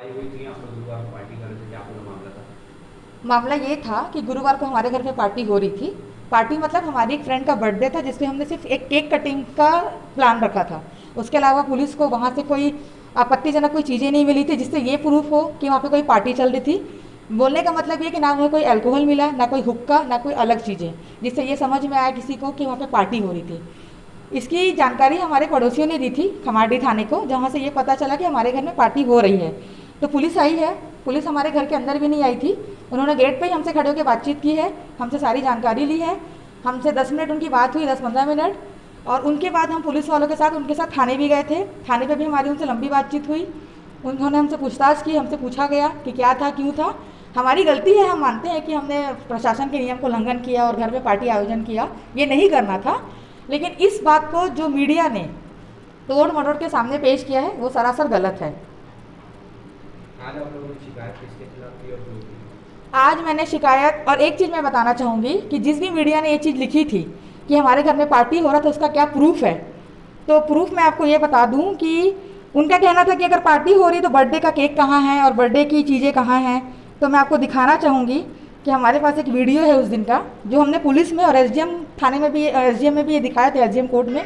आई हुई थी, आप लोग गुरुवार को पार्टी कर रहे थे, क्या पूरा मामला था? मामला ये था कि गुरुवार को हमारे घर पे पार्टी हो रही थी। पार्टी मतलब हमारी एक फ्रेंड का बर्थडे था जिसपे हमने सिर्फ एक केक कटिंग का प्लान रखा था। उसके अलावा पुलिस को वहाँ से कोई आपत्तिजनक कोई चीज़ें नहीं मिली थी जिससे ये प्रूफ हो कि वहाँ पे कोई पार्टी चल रही थी। बोलने का मतलब ये कि ना उन्हें कोई अल्कोहल मिला, ना कोई हुक्का, ना कोई अलग चीज़ें, जिससे ये समझ में आया किसी को कि वहाँ पे पार्टी हो रही थी। इसकी जानकारी हमारे पड़ोसियों ने दी थी खमाड़ी थाने को, जहाँ से ये पता चला कि हमारे घर में पार्टी हो रही है। तो पुलिस आई है। पुलिस हमारे घर के अंदर भी नहीं आई थी। उन्होंने गेट पे ही हमसे खड़े होकर बातचीत की है, हमसे सारी जानकारी ली है। हमसे 10 मिनट उनकी बात हुई, 10-15 मिनट। और उनके बाद हम पुलिस वालों के साथ उनके साथ थाने भी गए थे। थाने पे भी हमारी उनसे लंबी बातचीत हुई। उन्होंने हमसे पूछताछ की, हमसे पूछा गया कि क्या था, क्यों था। हमारी गलती है, हम मानते हैं कि हमने प्रशासन के नियम को उल्लंघन किया और घर में पार्टी आयोजन किया, ये नहीं करना था। लेकिन इस बात को जो मीडिया ने तोड़ मरोड़ के सामने पेश किया है वो सरासर गलत है। आज आप लोगों ने शिकायत किसके खिलाफ की और क्यों की? आज मैंने शिकायत, और एक चीज़ मैं बताना चाहूँगी कि जिस भी मीडिया ने ये चीज़ लिखी थी कि हमारे घर में पार्टी हो रहा था, उसका क्या प्रूफ है। तो प्रूफ मैं आपको ये बता दूँ कि उनका कहना था कि अगर पार्टी हो रही तो बर्थडे का केक कहाँ है और बर्थडे की चीज़ें कहाँ हैं। तो मैं आपको दिखाना चाहूँगी कि हमारे पास एक वीडियो है उस दिन का, जो हमने पुलिस में और एसडीएम थाने में भी, एसडीएम में भी ये दिखाया था, एसडीएम कोर्ट में,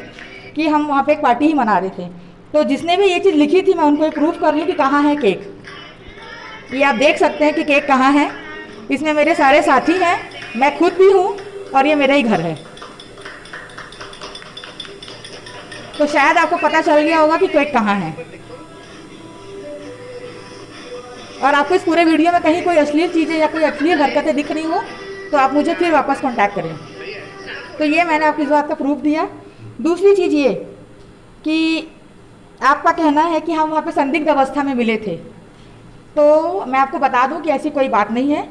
कि हम वहाँ पे एक पार्टी ही मना रहे थे। तो जिसने भी ये चीज़ लिखी थी, मैं उनको ये प्रूफ कर लूँ कि कहाँ है केक। ये आप देख सकते हैं कि केक कहाँ है। इसमें मेरे सारे साथी हैं, मैं खुद भी हूँ, और ये मेरा ही घर है। तो शायद आपको पता चल गया होगा कि केक कहाँ है। और आपको इस पूरे वीडियो में कहीं कोई अश्लील चीज़ें या कोई अश्लील हरकतें दिख रही हो तो आप मुझे फिर वापस कॉन्टैक्ट करें। तो ये मैंने आपको इस बात का प्रूफ दिया। दूसरी चीज़ ये कि आपका कहना है कि हम वहाँ पे संदिग्ध अवस्था में मिले थे। तो मैं आपको बता दूं कि ऐसी कोई बात नहीं है।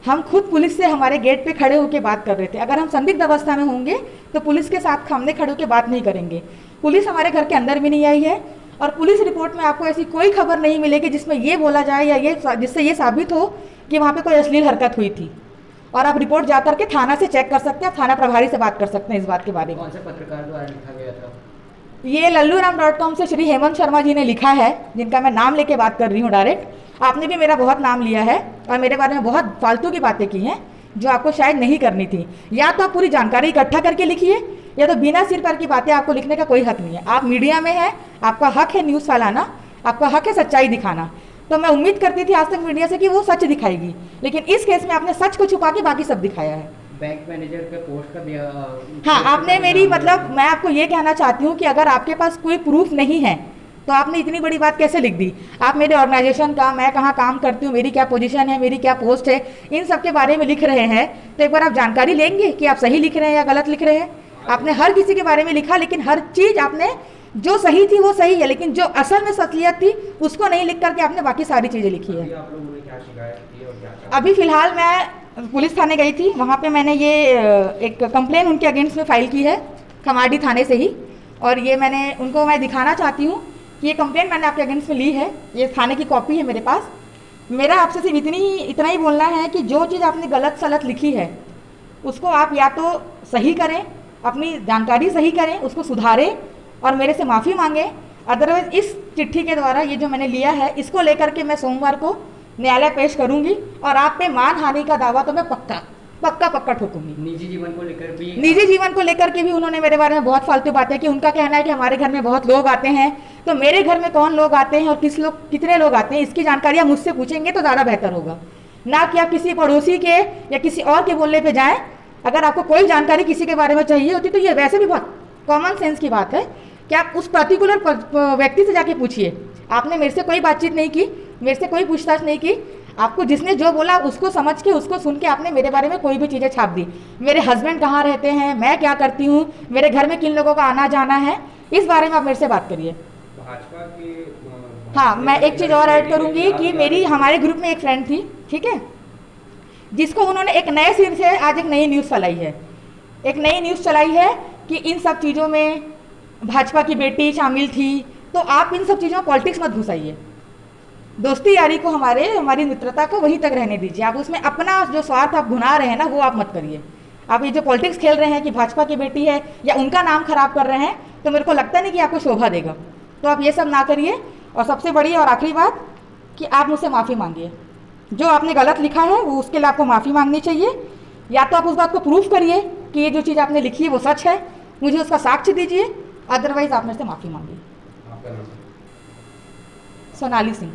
हम खुद पुलिस से हमारे गेट पे खड़े होकर बात कर रहे थे। अगर हम संदिग्ध अवस्था में होंगे तो पुलिस के साथ सामने खड़े होकर बात नहीं करेंगे। पुलिस हमारे घर के अंदर भी नहीं आई है, और पुलिस रिपोर्ट में आपको ऐसी कोई खबर नहीं मिलेगी जिसमें ये बोला जाए या ये जिससे ये साबित हो कि वहाँ पे कोई अश्लील हरकत हुई थी। और आप रिपोर्ट जा करके थाना से चेक कर सकते हैं, थाना प्रभारी से बात कर सकते हैं इस बात के बारे में। कौन से पत्रकार द्वारा लिखा गया था? ये लल्लूराम.com से श्री हेमंत शर्मा जी ने लिखा है, जिनका मैं नाम लेके बात कर रही हूँ डायरेक्ट। आपने भी मेरा बहुत नाम लिया है और मेरे बारे में बहुत फालतू की बातें की हैं जो आपको शायद नहीं करनी थी। या तो आप पूरी जानकारी इकट्ठा करके लिखिए, या तो बिना सिर पर की बातें आपको लिखने का कोई हक नहीं है। आप मीडिया में हैं, आपका हक है न्यूज़ फैलाना, आपका हक है सच्चाई दिखाना। तो मैं उम्मीद करती थी आज तक मीडिया से कि वो सच दिखाएगी, लेकिन इस केस में आपने सच को छुपा के बाकी सब दिखाया है। बैंक मैनेजर के पोस्ट का दिया, हाँ, पोस्ट का आपने भी मेरी, नाम लिया मतलब था। मैं आपको ये कहना चाहती हूँ कि अगर आपके पास कोई प्रूफ नहीं है तो आपने इतनी बड़ी बात कैसे लिख दी। आप मेरे ऑर्गेनाइजेशन का, मैं कहाँ काम करती हूँ, मेरी क्या पोजीशन है, मेरी क्या पोस्ट है, इन सब के बारे में लिख रहे हैं। तो एक बार आप जानकारी लेंगे कि आप सही लिख रहे हैं या गलत लिख रहे हैं। आपने हर किसी के बारे में लिखा, लेकिन हर चीज़ आपने जो सही थी वो सही है, लेकिन जो असल में असलियत थी उसको नहीं लिख करके आपने बाकी सारी चीज़ें लिखी है। अभी आप लोगों ने क्या शिकायत की और क्या चाहते अभी हैं? फ़िलहाल मैं पुलिस थाने गई थी, वहाँ पे मैंने ये एक कंप्लेन उनके अगेंस्ट में फ़ाइल की है, खमाड़ी थाने से ही। और ये मैंने उनको, मैं दिखाना चाहती हूँ कि ये कंप्लेन मैंने आपके अगेंस्ट में ली है। ये थाने की कॉपी है मेरे पास। मेरा आपसे सिर्फ इतना ही बोलना है कि जो चीज़ आपने गलत सलत लिखी है उसको आप या तो सही करें, अपनी जानकारी सही करें, उसको सुधारें और मेरे से माफ़ी मांगें। अदरवाइज़ इस चिट्ठी के द्वारा ये जो मैंने लिया है इसको लेकर के मैं सोमवार को न्यायालय पेश करूंगी, और आप पे मानहानि का दावा तो मैं पक्का पक्का पक्का ठोकूंगी। निजी जीवन को लेकर भी निजी जीवन को लेकर के भी उन्होंने मेरे बारे में बहुत फालतू बातें की। उनका कहना है कि हमारे घर में बहुत लोग आते हैं। तो मेरे घर में कौन लोग आते हैं और कितने लोग आते हैं, इसकी जानकारी आप मुझसे पूछेंगे तो ज़्यादा बेहतर होगा, ना कि आप किसी पड़ोसी के या किसी और के बोलने पे जाएं। अगर आपको कोई जानकारी किसी के बारे में चाहिए होती तो ये वैसे भी बहुत कॉमन सेंस की बात है कि आप उस पर्टिकुलर व्यक्ति से जाके पूछिए। आपने मेरे से कोई बातचीत नहीं की, मेरे से कोई पूछताछ नहीं की। आपको जिसने जो बोला उसको समझ के, उसको सुन के आपने मेरे बारे में कोई भी चीज़ें छाप दी। मेरे हस्बैंड कहाँ रहते हैं, मैं क्या करती हूँ, मेरे घर में किन लोगों का आना जाना है, इस बारे में आप मेरे से बात करिए। भाजपा के हाँ, भारतीय मैं एक जनता चीज़ और ऐड पार्टी के करूँगी खिलाफ कि जा मेरी, रही है। हमारे ग्रुप में एक फ्रेंड थी, ठीक है, जिसको उन्होंने एक नए सिर से आज एक नई न्यूज़ फैलाई है। एक नई न्यूज़ चलाई है कि इन सब चीज़ों में भाजपा की बेटी शामिल थी। तो आप इन सब चीज़ों में पॉलिटिक्स मत घुसाइए। दोस्ती यारी को, हमारी मित्रता को वहीं तक रहने दीजिए। आप उसमें अपना जो स्वार्थ आप भुना रहे हैं ना, वो आप मत करिए। आप ये जो पॉलिटिक्स खेल रहे हैं कि भाजपा की बेटी है या उनका नाम खराब कर रहे हैं, तो मेरे को लगता नहीं कि आपको शोभा देगा। तो आप ये सब ना करिए। और सबसे बड़ी और आखिरी बात कि आप मुझसे माफ़ी मांगिए। जो आपने गलत लिखा है वो उसके लिए आपको माफ़ी मांगनी चाहिए, या तो आप उस बात को प्रूफ करिए कि ये जो चीज़ आपने लिखी है वो सच है, मुझे उसका साक्ष्य दीजिए, अदरवाइज़ आप मेरे से माफ़ी मांगिए। आपका नाम? सोनाली सिंह।